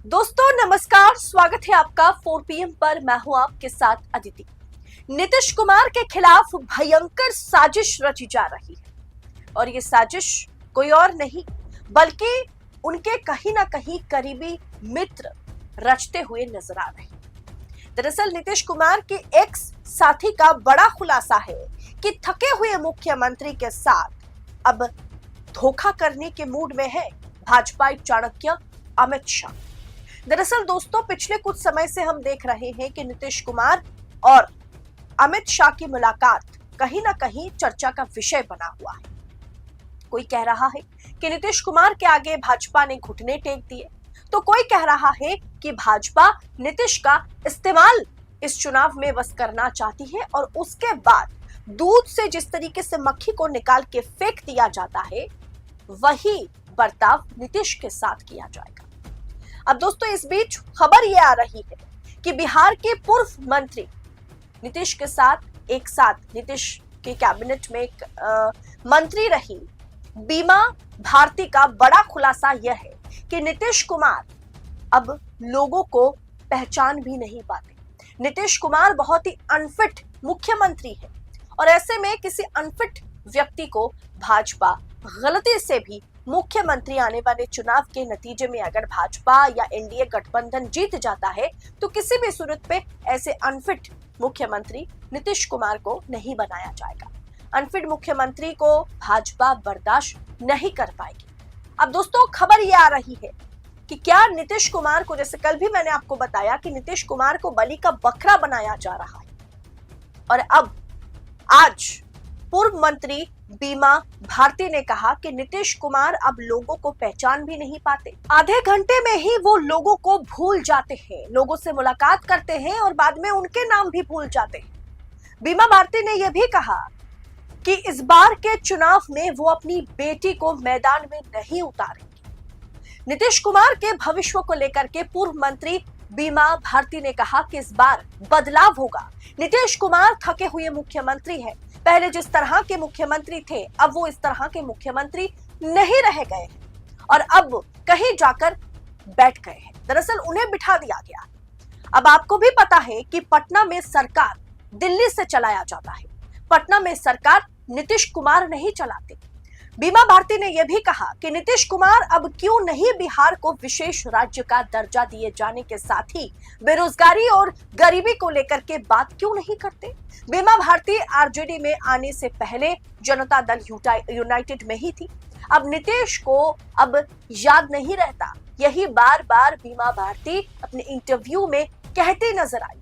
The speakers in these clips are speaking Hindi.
दोस्तों नमस्कार, स्वागत है आपका 4 PM पर। मैं हूं आपके साथ अदिति। नीतीश कुमार के खिलाफ भयंकर साजिश रची जा रही है और ये साजिश कोई और नहीं बल्कि उनके कहीं ना कहीं करीबी मित्र रचते हुए नजर आ रहे हैं। दरअसल नीतीश कुमार के एक्स साथी का बड़ा खुलासा है कि थके हुए मुख्यमंत्री के साथ अब धोखा करने के मूड में है भाजपा चाणक्य अमित शाह। दरअसल दोस्तों, पिछले कुछ समय से हम देख रहे हैं कि नीतीश कुमार और अमित शाह की मुलाकात कहीं ना कहीं चर्चा का विषय बना हुआ है। कोई कह रहा है कि नीतीश कुमार के आगे भाजपा ने घुटने टेक दिए, तो कोई कह रहा है कि भाजपा नीतीश का इस्तेमाल इस चुनाव में बस करना चाहती है और उसके बाद दूध से जिस तरीके से मक्खी को निकाल के फेंक दिया जाता है, वही बर्ताव नीतीश के साथ किया जाएगा। अब दोस्तों, इस बीच खबर यह आ रही है कि बिहार के पूर्व मंत्री नीतीश के साथ एक साथ नीतीश के कैबिनेट में एक मंत्री रही बीमा भारती का बड़ा खुलासा यह है कि नीतीश कुमार अब लोगों को पहचान भी नहीं पाते। नीतीश कुमार बहुत ही अनफिट मुख्यमंत्री है और ऐसे में किसी अनफिट व्यक्ति को भाजपा गलती से भी मुख्यमंत्री आने वाले चुनाव के नतीजे में अगर भाजपा या एनडीए गठबंधन जीत जाता है तो किसी भी सूरत पे ऐसे अनफिट मुख्यमंत्री नीतीश कुमार को नहीं बनाया जाएगा। अनफिट मुख्यमंत्री को भाजपा बर्दाश्त नहीं कर पाएगी। अब दोस्तों, खबर ये आ रही है कि क्या नीतीश कुमार को, जैसे कल भी मैंने आपको बताया कि नीतीश कुमार को बलि का बकरा बनाया जा रहा है और अब आज पूर्व मंत्री बीमा भारती ने कहा कि नीतीश कुमार अब लोगों को पहचान भी नहीं पाते। आधे घंटे में ही वो लोगों को भूल जाते हैं, लोगों से मुलाकात करते हैं और बाद में उनके नाम भी भूल जाते हैं। बीमा भारती ने यह भी कहा कि इस बार के चुनाव में वो अपनी बेटी को मैदान में नहीं उतारेंगे। नीतीश कुमार के भविष्य को लेकर के पूर्व मंत्री बीमा भारती ने कहा कि इस बार बदलाव होगा। नीतीश कुमार थके हुए मुख्यमंत्री हैं। पहले जिस तरह के मुख्यमंत्री थे, अब वो इस तरह के मुख्यमंत्री नहीं रह गए हैं और अब कहीं जाकर बैठ गए हैं। दरअसल उन्हें बिठा दिया गया। अब आपको भी पता है कि पटना में सरकार दिल्ली से चलाया जाता है। पटना में सरकार नीतीश कुमार नहीं चलाते। बीमा भारती ने यह भी कहा कि नीतीश कुमार अब क्यों नहीं बिहार को विशेष राज्य का दर्जा दिए जाने के साथ ही बेरोजगारी और गरीबी को लेकर के बात क्यों नहीं करते। बीमा भारती आरजेडी में आने से पहले जनता दल यूनाइटेड में ही थी। अब नीतीश को अब याद नहीं रहता, यही बार बार बीमा भारती अपने इंटरव्यू में कहते नजर आई।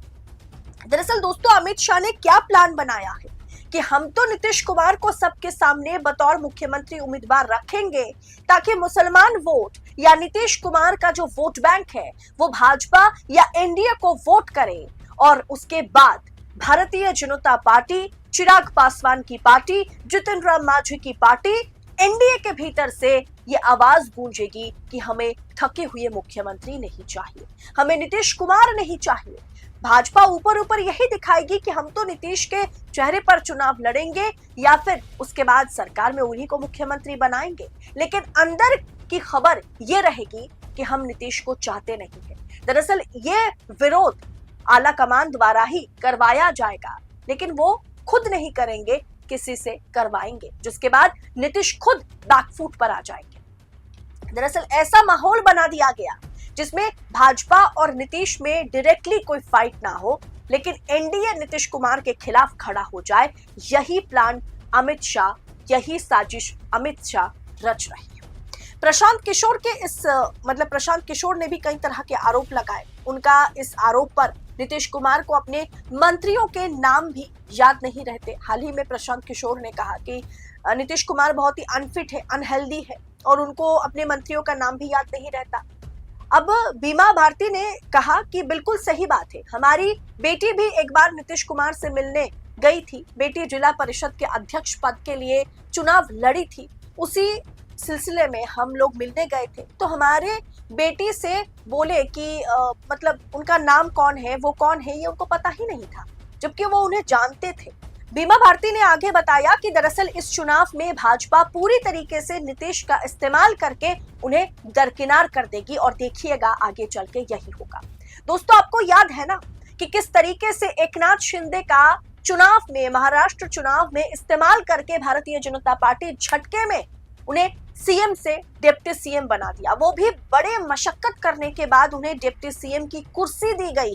दरअसल दोस्तों, अमित शाह ने क्या प्लान बनाया है कि हम तो नीतीश कुमार को सबके सामने बतौर मुख्यमंत्री उम्मीदवार रखेंगे ताकि मुसलमान वोट या नीतीश कुमार का जो वोट बैंक है वो भाजपा या एनडीए को वोट करे और उसके बाद भारतीय जनता पार्टी, चिराग पासवान की पार्टी, जितिन राम मांझी की पार्टी, एनडीए के भीतर से ये आवाज गूंजेगी कि हमें थके हुए मुख्यमंत्री नहीं चाहिए, हमें नीतीश कुमार नहीं चाहिए। भाजपा ऊपर ऊपर यही दिखाएगी कि हम तो नीतीश के चेहरे पर चुनाव लड़ेंगे या फिर उसके बाद सरकार में उन्हीं को मुख्यमंत्री बनाएंगे, लेकिन अंदर की खबर ये रहेगी कि हम नीतीश को चाहते नहीं है। दरअसल ये विरोध आला कमान द्वारा ही करवाया जाएगा, लेकिन वो खुद नहीं करेंगे, किसी से करवाएंगे, जिसके बाद नीतीश खुद बैकफुट पर आ जाएंगे। दरअसल ऐसा माहौल बना दिया गया जिसमें भाजपा और नीतीश में डायरेक्टली कोई फाइट ना हो, लेकिन एनडीए नीतीश कुमार के खिलाफ खड़ा हो जाए। यही प्लान अमित शाह, यही साजिश अमित शाह रच रही है। प्रशांत किशोर के प्रशांत किशोर ने भी कई तरह के आरोप लगाए। उनका इस आरोप पर नीतीश कुमार को अपने मंत्रियों के नाम भी याद नहीं रहते। हाल ही में प्रशांत किशोर ने कहा कि नीतीश कुमार बहुत ही अनफिट है, अनहेल्दी है और उनको अपने मंत्रियों का नाम भी याद नहीं रहता। अब बीमा भारती ने कहा कि बिल्कुल सही बात है, हमारी बेटी भी एक बार नीतीश कुमार से मिलने गई थी। बेटी जिला परिषद के अध्यक्ष पद के लिए चुनाव लड़ी थी, उसी सिलसिले में हम लोग मिलने गए थे तो हमारे बेटी से बोले कि उनका नाम कौन है, वो कौन है, ये उनको पता ही नहीं था, जबकि वो उन्हें जानते थे। बीमा भारती ने आगे बताया कि दरअसल इस चुनाव में भाजपा पूरी तरीके से नीतीश का इस्तेमाल करके उन्हें दरकिनार कर देगी और देखिएगा आगे चल के यही होगा। दोस्तों, आपको याद है ना कि किस तरीके से एकनाथ शिंदे का चुनाव में, महाराष्ट्र चुनाव में इस्तेमाल करके भारतीय जनता पार्टी झटके में उन्हें सीएम से डिप्टी सीएम बना दिया। वो भी बड़े मशक्कत करने के बाद उन्हें डिप्टी सीएम की कुर्सी दी गई।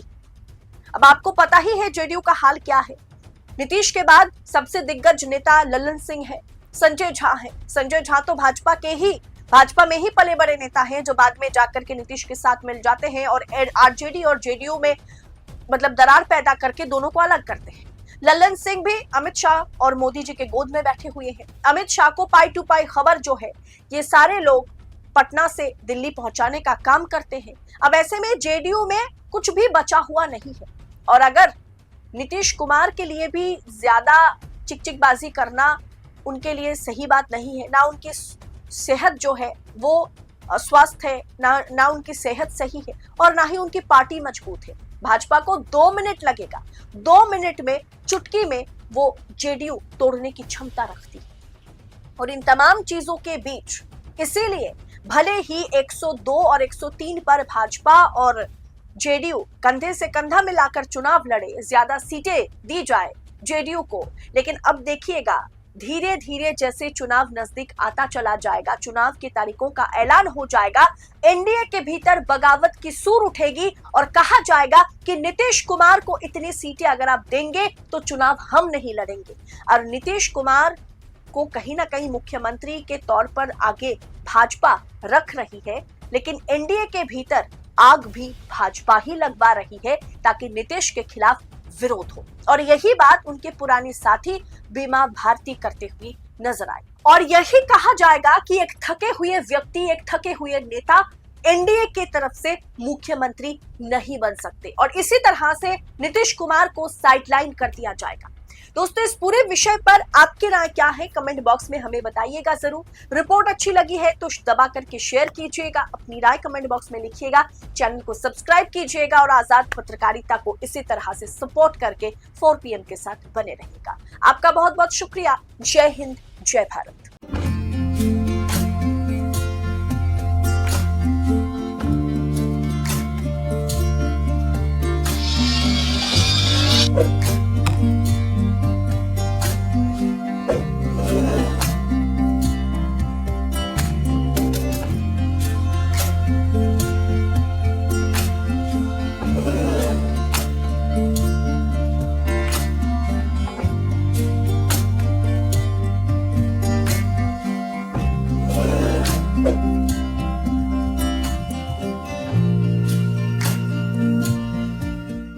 अब आपको पता ही है जेडीयू का हाल क्या है। नीतीश के बाद सबसे दिग्गज नेता लल्लन सिंह है, संजय झा है। संजय झा तो भाजपा में ही पले बड़े नेता हैं, जो बाद में जाकर के नीतीश के साथ मिल जाते हैं और आरजेडी और जेडीयू में मतलब दरार पैदा करके दोनों को अलग करते हैं। लल्लन सिंह भी अमित शाह और मोदी जी के गोद में बैठे हुए हैं। अमित शाह को पाई टू पाई खबर जो है, ये सारे लोग पटना से दिल्ली पहुंचाने का काम करते हैं। अब ऐसे में जेडीयू में कुछ भी बचा हुआ नहीं है और अगर नीतीश कुमार के लिए भी ज्यादा चिकचिकबाजी करना उनके लिए सही बात नहीं है। ना उनकी सेहत जो है वो स्वस्थ है, ना उनकी सेहत सही है और ना ही उनकी पार्टी मजबूत है। भाजपा को 2 मिनट लगेगा, 2 मिनट में, चुटकी में वो जेडीयू तोड़ने की क्षमता रखती है। और इन तमाम चीजों के बीच इसीलिए भले ही 102 और 103 पर भाजपा और जेडीयू कंधे से कंधा मिलाकर चुनाव लड़े, ज्यादा सीटें दी जाए जेडीयू को, लेकिन अब देखिएगा धीरे धीरे जैसे चुनाव नजदीक आता चला जाएगा, चुनाव की तारीखों का ऐलान हो जाएगा, एनडीए के भीतर बगावत की सूर उठेगी और कहा जाएगा कि नीतीश कुमार को इतनी सीटें अगर आप देंगे तो चुनाव हम नहीं लड़ेंगे। और नीतीश कुमार को कहीं ना कहीं मुख्यमंत्री के तौर पर आगे भाजपा रख रही है, लेकिन एनडीए के भीतर आग भी भाजपा ही लगवा रही है ताकि नीतीश के खिलाफ विरोध हो। और यही बात उनके पुरानी साथी बीमा भारती करते हुए नजर आए। और यही कहा जाएगा कि एक थके हुए व्यक्ति, एक थके हुए नेता एनडीए की तरफ से मुख्यमंत्री नहीं बन सकते और इसी तरह से नीतीश कुमार को साइडलाइन कर दिया जाएगा। दोस्तों, इस पूरे विषय पर आपकी राय क्या है, कमेंट बॉक्स में हमें बताइएगा जरूर। रिपोर्ट अच्छी लगी है तो दबा करके शेयर कीजिएगा, अपनी राय कमेंट बॉक्स में लिखिएगा, चैनल को सब्सक्राइब कीजिएगा और आजाद पत्रकारिता को इसी तरह से सपोर्ट करके 4 PM के साथ बने रहिएगा। आपका बहुत बहुत शुक्रिया। जय हिंद, जय भारत।